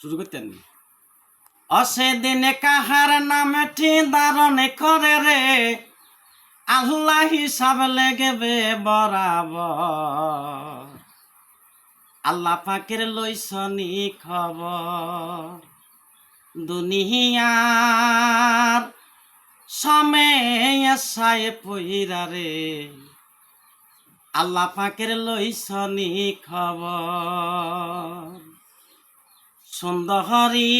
শুরু করতেন অসেদিনে কাহার নামে ঠিদারণে করে রে আল্লাহ হিসাব লেগেবে বরাবর আল্লাহ পাকের লইছনি খবর দুনিয়ার সময় পইরা রে আল্লাহ পাকের লইছনি খবর সুন্দরী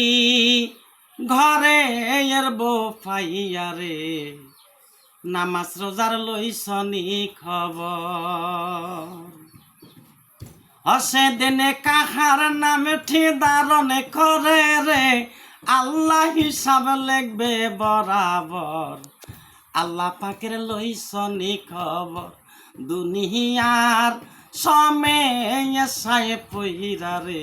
ঘরে এর বউ পাইয়া রে নামাজ রোজার লইছনি খবর অসে দিনে কাহার নামে ঠিদারণে করে রে আল্লাহ হিসাব লেখবে বরাবর আল্লাহ পাকের লইছনি খবর দুনিয়ার সময় পইরা রে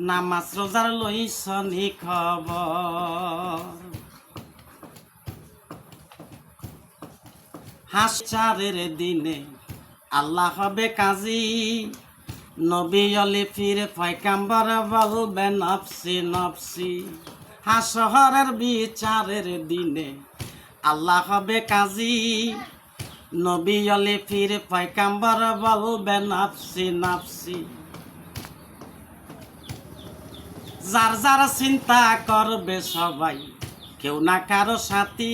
নামাজ রোজার লইছনি খবর হাসরের দিনে আল্লাহ হবে কাজী নবী অলি ফিরে পয়গাম্বর বলবে নফসি নফসি হাসরের বিচারের দিনে আল্লাহ হবে কাজী নবী অলি ফিরে পয়গাম্বর বলবে নফসি নফসি যার যারা চিন্তা করবে সবাই কেউ না কারো সাথী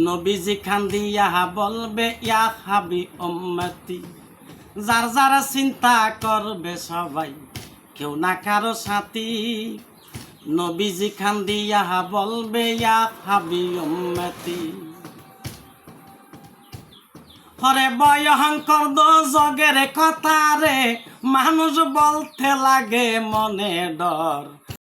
নবীজি খান দিয়া বলবে ইয়া হাবি উম্মতি যার যারা চিন্তা করবে সবাই কেউ না কারো সাথী নবীজি খান দিয়া বলবে ইয়া হাবি উম্মতি হরে ভয়ঙ্কর জগের কথা রে মানুষ বলতে লাগে মনে ডর